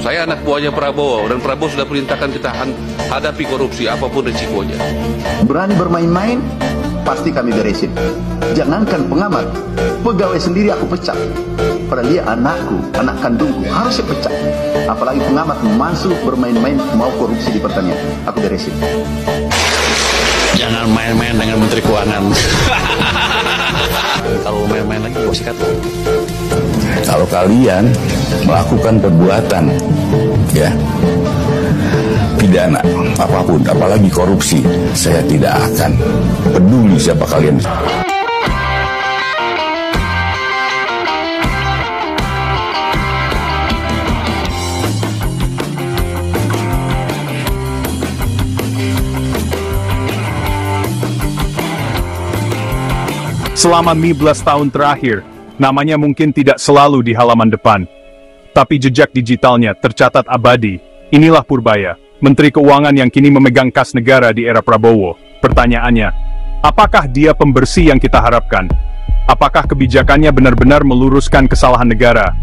Saya anak buahnya Prabowo, dan Prabowo sudah perintahkan kita hadapi korupsi, apapun risikonya. Berani bermain-main, pasti kami beresin. Jangankan pengamat, pegawai sendiri aku pecat. Padahal dia anakku, anak kandungku, harus saya pecat. Apalagi pengamat masuk bermain-main, mau korupsi di pertanian, aku beresin. Jangan main-main dengan Menteri Keuangan. Kalau main-main lagi, gue sikat. Kalau kalian melakukan perbuatan, ya, pidana apapun, apalagi korupsi, saya tidak akan peduli siapa kalian. Selama 15 tahun terakhir, namanya mungkin tidak selalu di halaman depan. Tapi jejak digitalnya tercatat abadi. Inilah Purbaya, Menteri Keuangan yang kini memegang kas negara di era Prabowo. Pertanyaannya, apakah dia pembersih yang kita harapkan? Apakah kebijakannya benar-benar meluruskan kesalahan negara?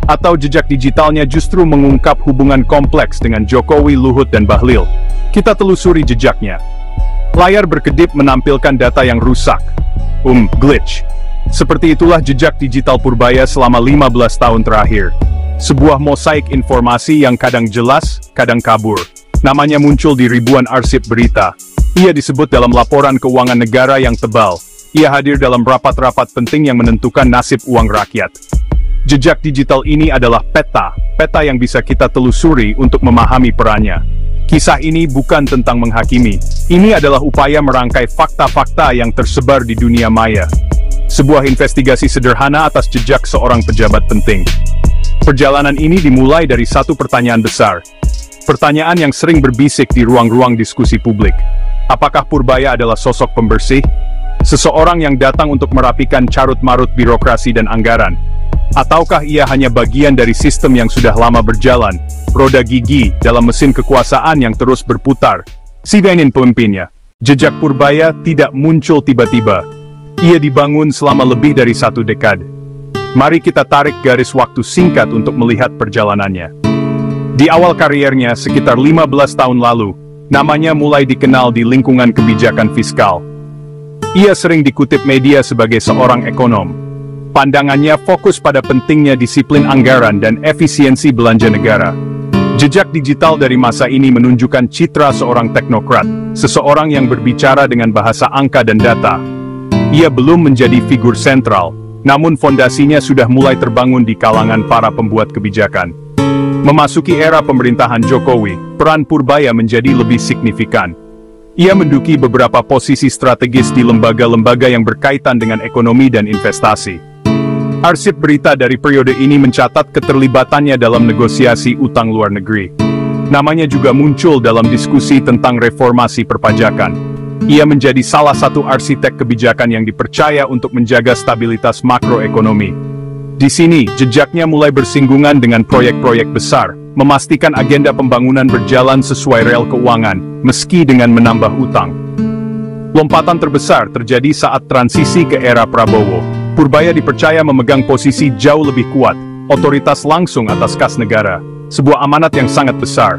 Atau jejak digitalnya justru mengungkap hubungan kompleks dengan Jokowi, Luhut, dan Bahlil? Kita telusuri jejaknya. Layar berkedip menampilkan data yang rusak. Glitch. Seperti itulah jejak digital Purbaya selama 15 tahun terakhir. Sebuah mosaik informasi yang kadang jelas, kadang kabur. Namanya muncul di ribuan arsip berita. Ia disebut dalam laporan keuangan negara yang tebal. Ia hadir dalam rapat-rapat penting yang menentukan nasib uang rakyat. Jejak digital ini adalah peta yang bisa kita telusuri untuk memahami perannya. Kisah ini bukan tentang menghakimi. Ini adalah upaya merangkai fakta-fakta yang tersebar di dunia maya. Sebuah investigasi sederhana atas jejak seorang pejabat penting. Perjalanan ini dimulai dari satu pertanyaan besar. Pertanyaan yang sering berbisik di ruang-ruang diskusi publik. Apakah Purbaya adalah sosok pembersih? Seseorang yang datang untuk merapikan carut-marut birokrasi dan anggaran? Ataukah ia hanya bagian dari sistem yang sudah lama berjalan, roda gigi dalam mesin kekuasaan yang terus berputar? Siapapun pemimpinnya, jejak Purbaya tidak muncul tiba-tiba. Ia dibangun selama lebih dari 1 dekade. Mari kita tarik garis waktu singkat untuk melihat perjalanannya. Di awal kariernya sekitar 15 tahun lalu, namanya mulai dikenal di lingkungan kebijakan fiskal. Ia sering dikutip media sebagai seorang ekonom. Pandangannya fokus pada pentingnya disiplin anggaran dan efisiensi belanja negara. Jejak digital dari masa ini menunjukkan citra seorang teknokrat, seseorang yang berbicara dengan bahasa angka dan data. Ia belum menjadi figur sentral, namun fondasinya sudah mulai terbangun di kalangan para pembuat kebijakan. Memasuki era pemerintahan Jokowi, peran Purbaya menjadi lebih signifikan. Ia menduduki beberapa posisi strategis di lembaga-lembaga yang berkaitan dengan ekonomi dan investasi. Arsip berita dari periode ini mencatat keterlibatannya dalam negosiasi utang luar negeri. Namanya juga muncul dalam diskusi tentang reformasi perpajakan. Ia menjadi salah satu arsitek kebijakan yang dipercaya untuk menjaga stabilitas makroekonomi. Di sini, jejaknya mulai bersinggungan dengan proyek-proyek besar, memastikan agenda pembangunan berjalan sesuai rel keuangan, meski dengan menambah utang. Lompatan terbesar terjadi saat transisi ke era Prabowo. Purbaya dipercaya memegang posisi jauh lebih kuat, otoritas langsung atas kas negara, sebuah amanat yang sangat besar.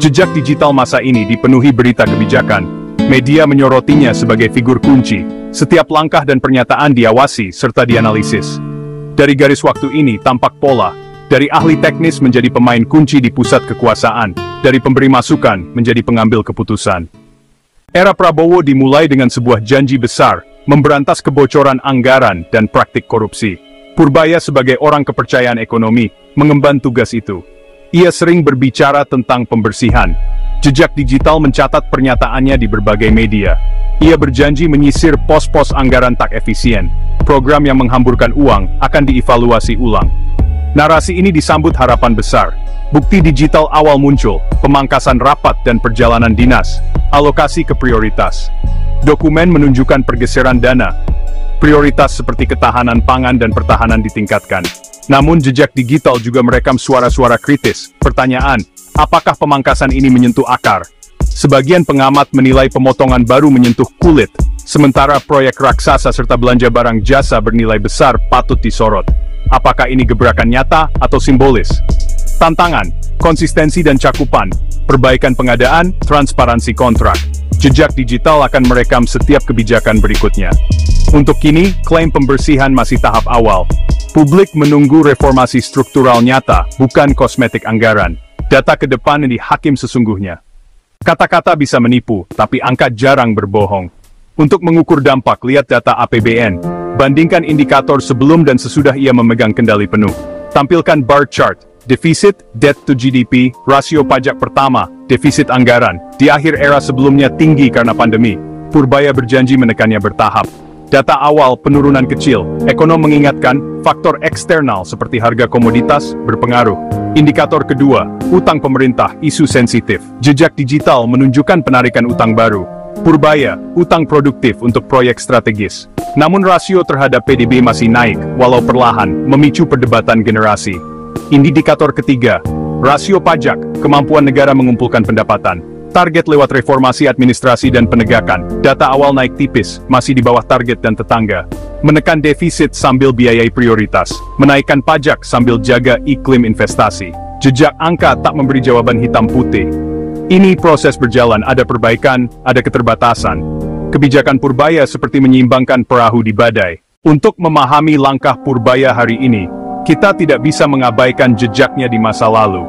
Jejak digital masa ini dipenuhi berita kebijakan. Media menyorotinya sebagai figur kunci. Setiap langkah dan pernyataan diawasi serta dianalisis. Dari garis waktu ini tampak pola, dari ahli teknis menjadi pemain kunci di pusat kekuasaan, dari pemberi masukan menjadi pengambil keputusan. Era Prabowo dimulai dengan sebuah janji besar, memberantas kebocoran anggaran dan praktik korupsi. Purbaya sebagai orang kepercayaan ekonomi, mengemban tugas itu. Ia sering berbicara tentang pembersihan. Jejak digital mencatat pernyataannya di berbagai media. Ia berjanji menyisir pos-pos anggaran tak efisien. Program yang menghamburkan uang akan dievaluasi ulang. Narasi ini disambut harapan besar. Bukti digital awal muncul, pemangkasan rapat dan perjalanan dinas, alokasi ke prioritas. Dokumen menunjukkan pergeseran dana. Prioritas seperti ketahanan pangan dan pertahanan ditingkatkan. Namun jejak digital juga merekam suara-suara kritis. Pertanyaan, apakah pemangkasan ini menyentuh akar? Sebagian pengamat menilai pemotongan baru menyentuh kulit, sementara proyek raksasa serta belanja barang jasa bernilai besar patut disorot. Apakah ini gebrakan nyata atau simbolis? Tantangan, konsistensi dan cakupan, perbaikan pengadaan, transparansi kontrak. Jejak digital akan merekam setiap kebijakan berikutnya. Untuk kini, klaim pembersihan masih tahap awal. Publik menunggu reformasi struktural nyata, bukan kosmetik anggaran. Data ke depan di hakim sesungguhnya. Kata-kata bisa menipu, tapi angka jarang berbohong. Untuk mengukur dampak, lihat data APBN. Bandingkan indikator sebelum dan sesudah ia memegang kendali penuh. Tampilkan bar chart, defisit, debt to GDP, rasio pajak pertama, defisit anggaran. Di akhir era sebelumnya tinggi karena pandemi. Purbaya berjanji menekannya bertahap. Data awal penurunan kecil, ekonom mengingatkan faktor eksternal seperti harga komoditas berpengaruh. Indikator kedua, utang pemerintah, isu sensitif. Jejak digital menunjukkan penarikan utang baru. Purbaya, utang produktif untuk proyek strategis. Namun rasio terhadap PDB masih naik, walau perlahan, memicu perdebatan generasi. Indikator ketiga, rasio pajak, kemampuan negara mengumpulkan pendapatan. Target lewat reformasi administrasi dan penegakan, data awal naik tipis, masih di bawah target dan tetangga. Menekan defisit sambil biayai prioritas, menaikkan pajak sambil jaga iklim investasi. Jejak angka tak memberi jawaban hitam putih. Ini proses berjalan, ada perbaikan, ada keterbatasan. Kebijakan Purbaya seperti menyeimbangkan perahu di badai. Untuk memahami langkah Purbaya hari ini, kita tidak bisa mengabaikan jejaknya di masa lalu.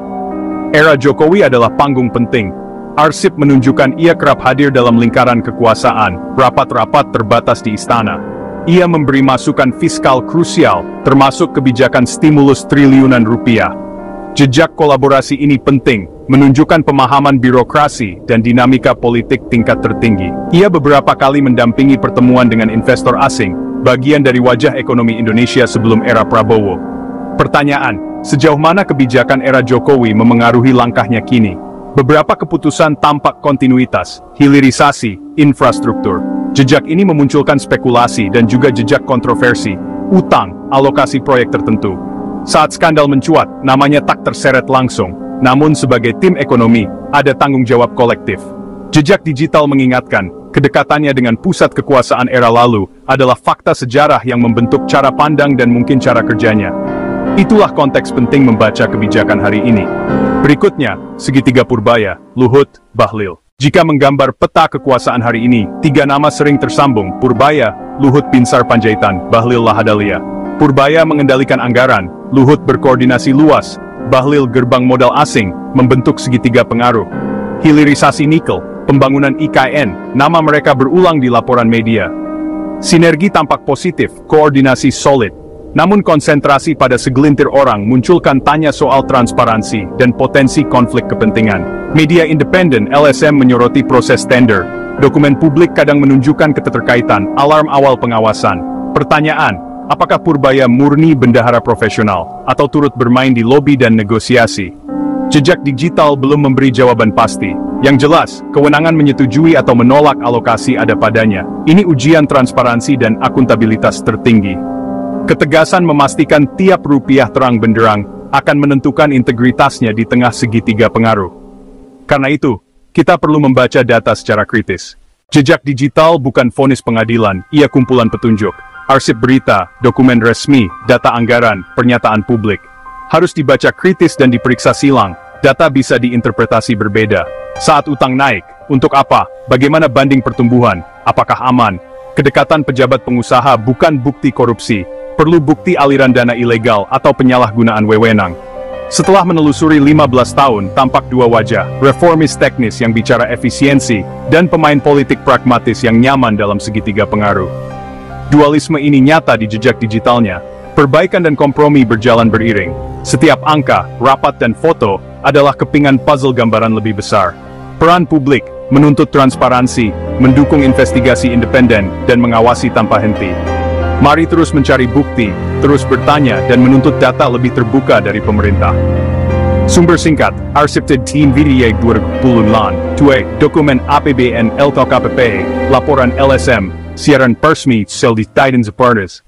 Era Jokowi adalah panggung penting. Arsip menunjukkan ia kerap hadir dalam lingkaran kekuasaan, rapat-rapat terbatas di istana. Ia memberi masukan fiskal krusial, termasuk kebijakan stimulus triliunan rupiah. Jejak kolaborasi ini penting, menunjukkan pemahaman birokrasi dan dinamika politik tingkat tertinggi. Ia beberapa kali mendampingi pertemuan dengan investor asing, bagian dari wajah ekonomi Indonesia sebelum era Prabowo. Pertanyaan, sejauh mana kebijakan era Jokowi memengaruhi langkahnya kini? Beberapa keputusan tampak kontinuitas, hilirisasi, infrastruktur. Jejak ini memunculkan spekulasi dan juga jejak kontroversi, utang, alokasi proyek tertentu. Saat skandal mencuat, namanya tak terseret langsung, namun sebagai tim ekonomi, ada tanggung jawab kolektif. Jejak digital mengingatkan, kedekatannya dengan pusat kekuasaan era lalu adalah fakta sejarah yang membentuk cara pandang dan mungkin cara kerjanya. Itulah konteks penting membaca kebijakan hari ini. Berikutnya, segitiga Purbaya, Luhut, Bahlil. Jika menggambar peta kekuasaan hari ini, tiga nama sering tersambung, Purbaya, Luhut Binsar Panjaitan, Bahlil Lahadalia. Purbaya mengendalikan anggaran, Luhut berkoordinasi luas, Bahlil gerbang modal asing, membentuk segitiga pengaruh. Hilirisasi nikel, pembangunan IKN, nama mereka berulang di laporan media. Sinergi tampak positif, koordinasi solid. Namun konsentrasi pada segelintir orang munculkan tanya soal transparansi dan potensi konflik kepentingan. Media independen LSM menyoroti proses tender. Dokumen publik kadang menunjukkan keterkaitan, alarm awal pengawasan. Pertanyaan, apakah Purbaya murni bendahara profesional, atau turut bermain di lobi dan negosiasi? Jejak digital belum memberi jawaban pasti. Yang jelas, kewenangan menyetujui atau menolak alokasi ada padanya. Ini ujian transparansi dan akuntabilitas tertinggi. Ketegasan memastikan tiap rupiah terang benderang akan menentukan integritasnya di tengah segitiga pengaruh. Karena itu, kita perlu membaca data secara kritis. Jejak digital bukan vonis pengadilan, ia kumpulan petunjuk. Arsip berita, dokumen resmi, data anggaran, pernyataan publik. Harus dibaca kritis dan diperiksa silang. Data bisa diinterpretasi berbeda. Saat utang naik, untuk apa? Bagaimana banding pertumbuhan? Apakah aman? Kedekatan pejabat pengusaha bukan bukti korupsi. Perlu bukti aliran dana ilegal atau penyalahgunaan wewenang. Setelah menelusuri 15 tahun, tampak dua wajah, reformis teknis yang bicara efisiensi, dan pemain politik pragmatis yang nyaman dalam segitiga pengaruh. Dualisme ini nyata di jejak digitalnya. Perbaikan dan kompromi berjalan beriring. Setiap angka, rapat dan foto adalah kepingan puzzle gambaran lebih besar. Peran publik, menuntut transparansi, mendukung investigasi independen, dan mengawasi tanpa henti. Mari terus mencari bukti, terus bertanya dan menuntut data lebih terbuka dari pemerintah. Sumber singkat, Arsipted Teen VDA 2010 dokumen APBN LKKPP, laporan LSM, siaran persmi, sel di Titans Aparters.